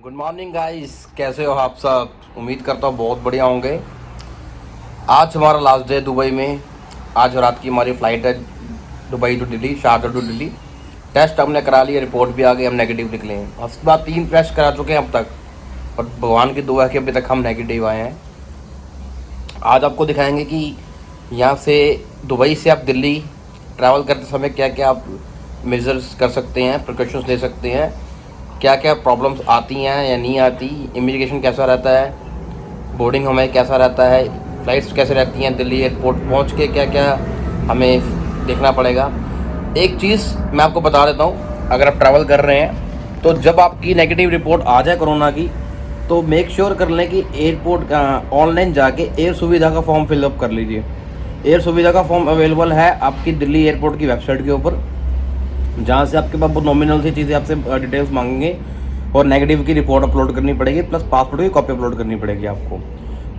Good morning guys, कैसे हो आप सब। उम्मीद करता हूँ बहुत बढ़िया होंगे। आज हमारा लास्ट डे दुबई में। आज रात की हमारी फ़्लाइट है Dubai to Delhi, Sharjah to Delhi. Test हमने करा लिया, रिपोर्ट भी आ गई, हम नेगेटिव निकले हैं। उसके बाद 3 टेस्ट करा चुके हैं अब तक, और भगवान की दुआ है कि अभी तक हम नेगेटिव आए हैं। आज आपको दिखाएंगे कि यहाँ से दुबई से आप दिल्ली ट्रैवल करते समय क्या क्या आप मेजर्स कर सकते हैं, प्रिकॉशंस ले सकते हैं, क्या क्या प्रॉब्लम्स आती हैं या नहीं आती, इमिग्रेशन कैसा रहता है, बोर्डिंग हमें कैसा रहता है, फ़्लाइट्स कैसे रहती हैं, दिल्ली एयरपोर्ट पहुंच के क्या क्या हमें देखना पड़ेगा। एक चीज़ मैं आपको बता देता हूं, अगर आप ट्रैवल कर रहे हैं तो जब आपकी नेगेटिव रिपोर्ट आ जाए कोरोना की, तो मेक श्योर कर लें कि एयरपोर्ट ऑनलाइन जाके एयर सुविधा का फॉर्म फिलअप कर लीजिए। एयर सुविधा का फॉर्म अवेलेबल है आपकी दिल्ली एयरपोर्ट की वेबसाइट के ऊपर, जहाँ से आपके पास बहुत नॉमिनल सी चीज़ें आपसे डिटेल्स मांगेंगे और नेगेटिव की रिपोर्ट अपलोड करनी पड़ेगी, प्लस पासपोर्ट की कॉपी अपलोड करनी पड़ेगी आपको।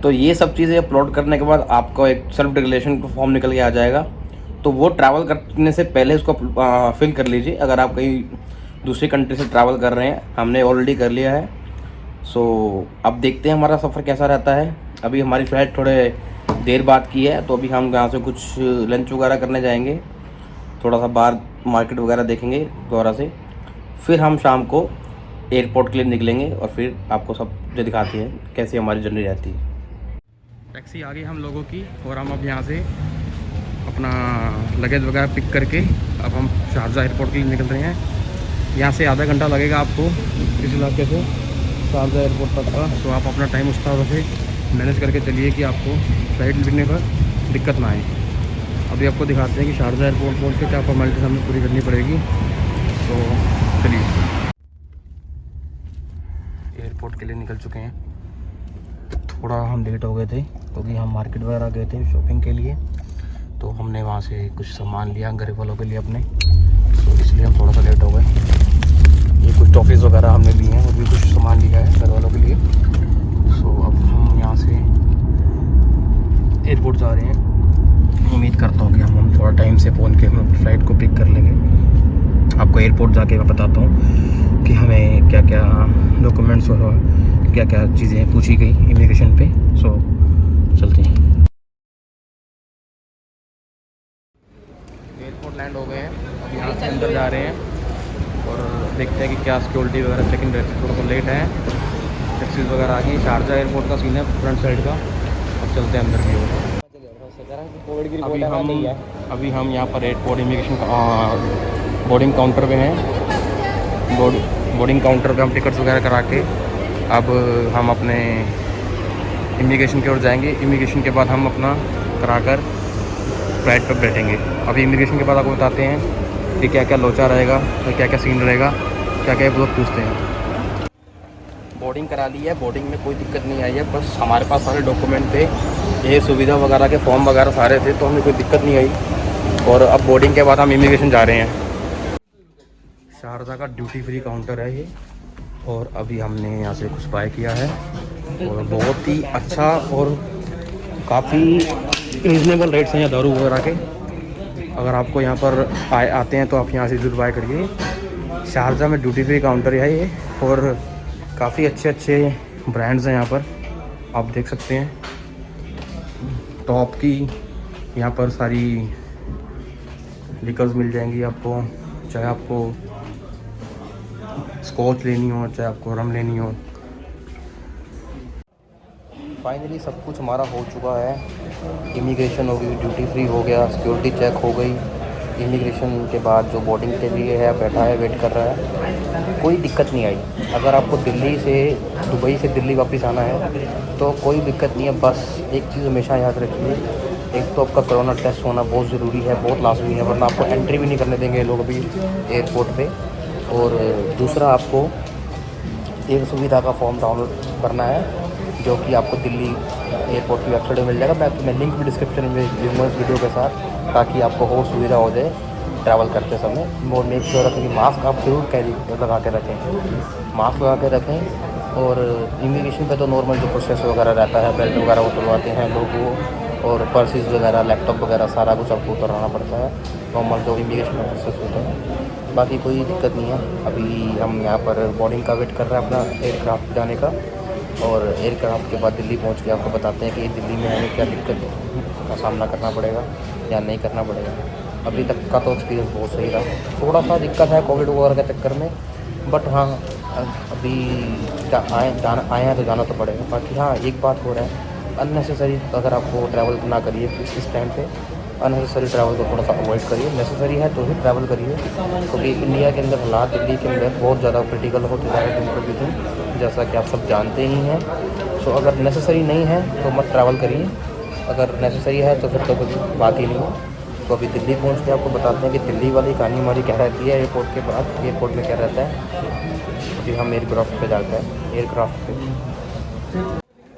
तो ये सब चीज़ें अपलोड करने के बाद आपको एक सेल्फ डिक्लेरेशन का फॉर्म निकल के आ जाएगा। तो वो ट्रैवल करने से पहले उसको फिल कर लीजिए। अगर आप कहीं दूसरी कंट्री से ट्रैवल कर रहे हैं, हमने ऑलरेडी कर लिया है। सो अब देखते हैं हमारा सफ़र कैसा रहता है। अभी हमारी फ़्लाइट थोड़े देर बाद की है, तो अभी हम यहाँ से कुछ लंच वगैरह करने जाएंगे, थोड़ा सा बाहर मार्केट वगैरह देखेंगे दोबारा से। फिर हम शाम को एयरपोर्ट के लिए निकलेंगे और फिर आपको सब जो दिखाते हैं कैसी हमारी जर्नी रहती है। टैक्सी आ गई हम लोगों की, और हम अब यहाँ से अपना लगेज वगैरह पिक करके अब हम शारजा एयरपोर्ट के लिए निकल रहे हैं। यहाँ से आधा घंटा लगेगा आपको इस इलाके से शारजा एयरपोर्ट तक का। तो आप अपना टाइम उस तरह से मैनेज करके चलिए कि आपको फ्लाइट मिलने पर दिक्कत ना आए। अभी आपको दिखाते हैं कि शारजा एयरपोर्ट पहुँच के क्या फॉर्मेलिटीज हमें पूरी करनी पड़ेगी। तो चलिए, एयरपोर्ट के लिए निकल चुके हैं। थोड़ा हम लेट हो गए थे क्योंकि हम मार्केट वगैरह गए थे शॉपिंग के लिए, तो हमने वहाँ से कुछ सामान लिया घर वालों के लिए अपने, तो इसलिए हम थोड़ा सा लेट हो गए। ये कुछ टॉफ़ीज़ वगैरह हमने लिए हैं और भी कुछ सामान लिया है घर वालों के लिए। सो अब हम यहाँ से एयरपोर्ट जा रहे हैं। उम्मीद करता हूँ कि हम थोड़ा टाइम से पहुँच के हम फ़्लाइट को पिक कर लेंगे। आपको एयरपोर्ट जाके मैं बताता हूँ कि हमें क्या क्या डॉक्यूमेंट्स और क्या क्या चीज़ें पूछी गई इमिग्रेशन पे। सो चलते हैं। एयरपोर्ट लैंड हो गए हैं, अब यहाँ से अंदर जा रहे हैं और देखते हैं कि क्या सिक्योरिटी वगैरह चेकिंग रहती है। थोड़ा सा लेट है, टैक्सीज वगैरह आ गई। शारजा एयरपोर्ट का सीन है फ्रंट साइड का। अब चलते हैं अंदर की ओर। अभी हम यहाँ पर एयरपोर्ट इमिग्रेशन का बोर्डिंग काउंटर पे हैं। बोर्डिंग काउंटर पे हम टिकट्स वगैरह करा के अब हम अपने इमिग्रेशन की ओर जाएंगे। इमिग्रेशन के बाद हम अपना कराकर फ्लाइट पर बैठेंगे। अभी इमिग्रेशन के बाद आपको बताते हैं कि क्या क्या लोचा रहेगा और क्या क्या सीन रहेगा, क्या क्या लोग पूछते हैं। बोर्डिंग करा ली है, बोर्डिंग में कोई दिक्कत नहीं आई है, बस हमारे पास सारे डॉक्यूमेंट थे, ये सुविधा वगैरह के फॉर्म वगैरह सारे थे, तो हमें कोई दिक्कत नहीं आई। और अब बोर्डिंग के बाद हम इमिग्रेशन जा रहे हैं। शारजा का ड्यूटी फ्री काउंटर है ये, और अभी हमने यहाँ से कुछ बाय किया है और बहुत ही अच्छा और काफ़ी रीज़नेबल रेट्स हैं यहाँ दारू वगैरह के। अगर आपको यहाँ पर आते हैं तो आप यहाँ से ज़रूर बाय करिए। शारजा में ड्यूटी फ्री काउंटर है ये, और काफ़ी अच्छे अच्छे ब्रांड्स हैं यहाँ पर, आप देख सकते हैं। टॉप की यहाँ पर सारी लिकर्स मिल जाएंगी आपको, चाहे आपको स्कॉच लेनी हो, चाहे आपको रम लेनी हो। फाइनली सब कुछ हमारा हो चुका है। इमिग्रेशन हो गई, ड्यूटी फ्री हो गया, सिक्योरिटी चेक हो गई। इमिग्रेशन के बाद जो बोर्डिंग के लिए है बैठा है, वेट कर रहा है, कोई दिक्कत नहीं आई। अगर आपको दिल्ली से दुबई से दिल्ली वापस आना है तो कोई दिक्कत नहीं है। बस एक चीज़ हमेशा याद रखिए, एक तो आपका कोरोना टेस्ट होना बहुत ज़रूरी है, बहुत लाजमी है, वरना आपको एंट्री भी नहीं करने देंगे लोग अभी एयरपोर्ट पे। और दूसरा, आपको एयर सुविधा का फॉर्म डाउनलोड करना है, जो कि आपको दिल्ली एयरपोर्ट की वेबसाइट में मिल जाएगा। मैं लिंक भी डिस्क्रिप्शन में दूँगा इस वीडियो के साथ, ताकि आपको और सुविधा हो जाए ट्रैवल करते समय। और मेक श्योर रखें कि मास्क आप जरूर कैरी लगा के रखें, मास्क लगा के रखें। और इमिग्रेशन पे तो नॉर्मल जो प्रोसेस वगैरह रहता है, बेल्ट वगैरह उतरवाते हैं लोग वो, और पर्सेस वगैरह, लैपटॉप वगैरह सारा कुछ आपको उतरवाना पड़ता है, नॉर्मल जो इमिग्रेशन का प्रोसेस होता है। बाकी कोई दिक्कत नहीं है। अभी हम यहाँ पर बोर्डिंग का वेट कर रहे हैं अपना एयरक्राफ्ट जाने का, और एयरक्राफ्ट के बाद दिल्ली पहुँच के आपको बताते हैं कि दिल्ली में हमें क्या दिक्कत का सामना करना पड़ेगा या नहीं करना पड़ेगा। अभी तक का तो एक्सपीरियंस बहुत सही रहा। थोड़ा सा दिक्कत है कोविड वगैरह के चक्कर में, बट हाँ अभी आए हैं तो जाना तो पड़ेगा। बाकी हाँ एक बात हो रहा है, अननेसेसरी अगर आपको ट्रैवल ना करिए इस टाइम पे, अननेसेसरी ट्रैवल को थोड़ा सा अवॉइड करिए। नेसेसरी है तो ही ट्रैवल करिए, क्योंकि इंडिया के अंदर हालात दिल्ली के अंदर बहुत ज़्यादा क्रिटिकल होते जा रहे हैं दिन प्रतिदिन, जैसा कि आप सब जानते ही हैं। सो अगर नेसेसरी नहीं है तो मत ट्रैवल करिए, अगर नेसेसरी है तो फिर तो कोई बात ही नहीं है। तो अभी दिल्ली पहुंच के आपको बताते हैं कि दिल्ली वाली कहानी हमारी क्या रहती है। एयरपोर्ट के बाद एयरपोर्ट में क्या रहता है, अभी हम एयरक्राफ्ट पे जाते हैं। एयरक्राफ्ट पे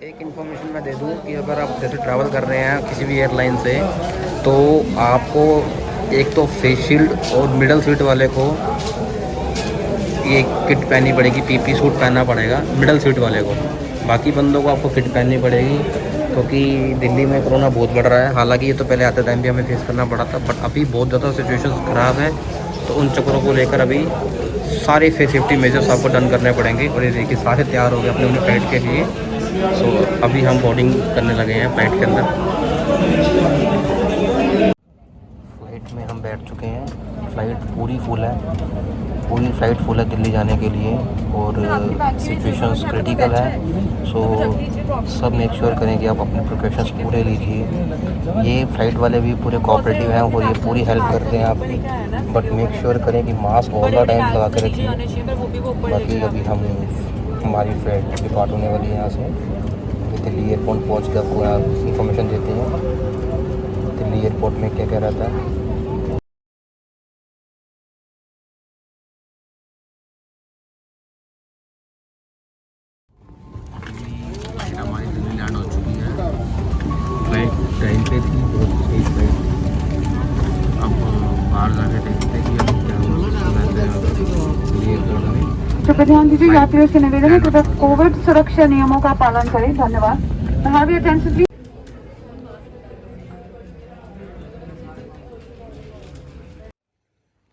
एक इन्फॉर्मेशन मैं दे दूं कि अगर आप जैसे ट्रैवल कर रहे हैं किसी भी एयरलाइन से, तो आपको एक तो फेस शील्ड और मिडल सीट वाले को ये किट पहननी पड़ेगी, पीपी सूट पहनना पड़ेगा मिडल सीट वाले को। बाकी बंदों को आपको किट पहननी पड़ेगी, क्योंकि दिल्ली में कोरोना बहुत बढ़ रहा है। हालांकि ये तो पहले आते टाइम भी हमें फेस करना पड़ा था, बट अभी बहुत ज़्यादा सिचुएशन ख़राब है। तो उन चक्करों को लेकर अभी सारे सेफ्टी मेजर्स आपको डन करने पड़ेंगे। और ये देखिए सारे तैयार हो गए अपने अपने फ्लाइट के लिए। सो अभी हम बोर्डिंग करने लगे हैं फ्लाइट के अंदर। फ्लाइट में हम बैठ चुके हैं, फ़्लाइट पूरी फुल है, पूरी फ़्लाइट फुल है दिल्ली जाने के लिए, और सिचुएशंस क्रिटिकल है। सो सब मेक श्योर करें कि आप अपने प्रिकॉशंस पूरे लीजिए। ये फ़्लाइट वाले भी पूरे कोऑपरेटिव हैं और ये पूरी हेल्प करते हैं आपकी, बट मेक श्योर करें कि मास्क ऑल द टाइम लगा के रखिए। बाकी अभी हमारी फ्लाइट डिपार्ट होने वाली है यहाँ से। दिल्ली एयरपोर्ट पहुँच के आपको इन्फॉर्मेशन देते हैं दिल्ली एयरपोर्ट में क्या क्या रहता है। हमारी दिल्ली लैंड हो चुकी है, फ्लाइट टाइम पे थी, बहुत सही फ्लाइट थी। अब बाहर जाके देखते हैं कि अब क्या रहते हैं दिल्ली एयरपोर्ट में। कृपया ध्यान दीजिए, यात्रियों से निवेदन है कृपया कोविड सुरक्षा नियमों का पालन करें। धन्यवाद। Have your attention please.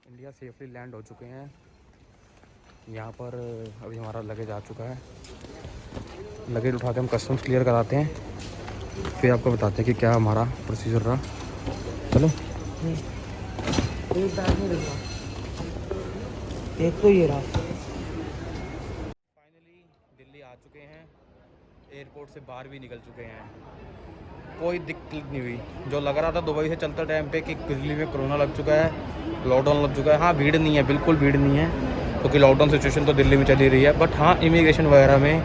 India safely land हो चुके हैं। यहाँ पर अभी हमारा लगेज आ चुका है। लगेज उठा के हम कस्टम्स क्लियर कराते हैं, फिर आपको बताते हैं कि क्या हमारा प्रोसीजर रहा। चलो एक तो ये रहा। फाइनली दिल्ली आ चुके हैं, एयरपोर्ट से बाहर भी निकल चुके हैं। कोई दिक्कत नहीं हुई। जो लग रहा था दुबई से चलते टाइम पे कि दिल्ली में कोरोना लग चुका है, लॉकडाउन लग चुका है, हाँ भीड़ नहीं है, बिल्कुल भीड़ नहीं है, क्योंकि लॉकडाउन सिचुएशन तो दिल्ली में चली रही है। बट हाँ इमिग्रेशन वगैरह में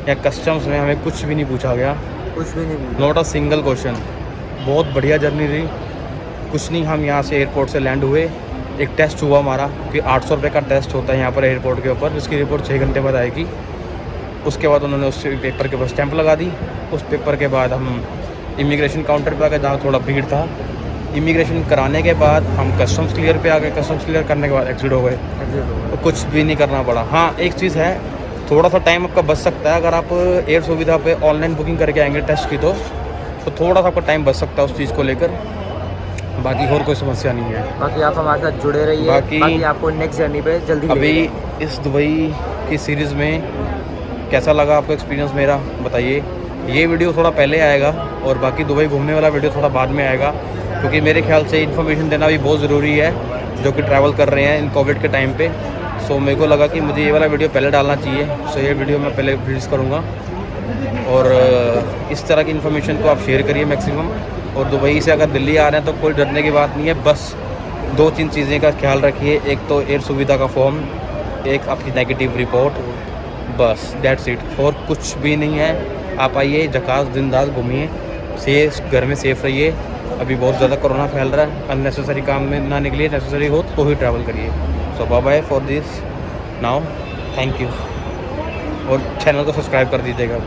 या कस्टम्स में हमें कुछ भी नहीं पूछा गया, कुछ भी नहीं। Not a single question. बहुत बढ़िया जर्नी रही। कुछ नहीं, हम यहाँ से एयरपोर्ट से लैंड हुए, एक टेस्ट हुआ हमारा कि 800 रुपये का टेस्ट होता है यहाँ पर एयरपोर्ट के ऊपर, जिसकी रिपोर्ट 6 घंटे बाद आएगी। उसके बाद उन्होंने उस पेपर के ऊपर स्टैंप लगा दी। उस पेपर के बाद हम इमिग्रेशन काउंटर पे आ गए, जहाँ थोड़ा भीड़ था। इमिग्रेशन कराने के बाद हम कस्टम्स क्लियर पे आ गए। कस्टम्स क्लियर करने के बाद एग्जिट हो गए, तो कुछ भी नहीं करना पड़ा। हाँ एक चीज़ है, थोड़ा सा टाइम आपका बच सकता है अगर आप एयर सुविधा पे ऑनलाइन बुकिंग करके आएंगे टेस्ट की, तो थोड़ा सा आपका टाइम बच सकता है उस चीज़ को लेकर। बाकी और कोई समस्या नहीं है। बाकी आप हमारे साथ जुड़े रहिए। बाकी आपको नेक्स्ट जर्नी पे जल्दी अभी इस दुबई की सीरीज़ में कैसा लगा आपको एक्सपीरियंस मेरा, बताइए। ये वीडियो थोड़ा पहले आएगा और बाकी दुबई घूमने वाला वीडियो थोड़ा बाद में आएगा, क्योंकि मेरे ख्याल से इन्फॉर्मेशन देना भी बहुत ज़रूरी है जो कि ट्रैवल कर रहे हैं इन कोविड के टाइम पे। सो मेरे को लगा कि मुझे ये वाला वीडियो पहले डालना चाहिए। सो ये वीडियो मैं पहले रिलीज़ करूँगा, और इस तरह की इन्फॉर्मेशन को आप शेयर करिए मैक्सिमम। और दुबई से अगर दिल्ली आ रहे हैं तो कोई डरने की बात नहीं है, बस 2-3 चीज़ें का ख्याल रखिए। एक तो एयर सुविधा का फॉर्म, एक आपकी नेगेटिव रिपोर्ट, बस दैट्स इट, और कुछ भी नहीं है। आप आइए, झकास दिन रात घूमिए, घर में सेफ रहिए। अभी बहुत ज़्यादा कोरोना फैल रहा है, अननेसेसरी काम में ना निकलिए, नेसेसरी हो तो ही ट्रैवल करिए। So bye bye for this now, thank you, और चैनल को सब्सक्राइब कर दीजिएगा।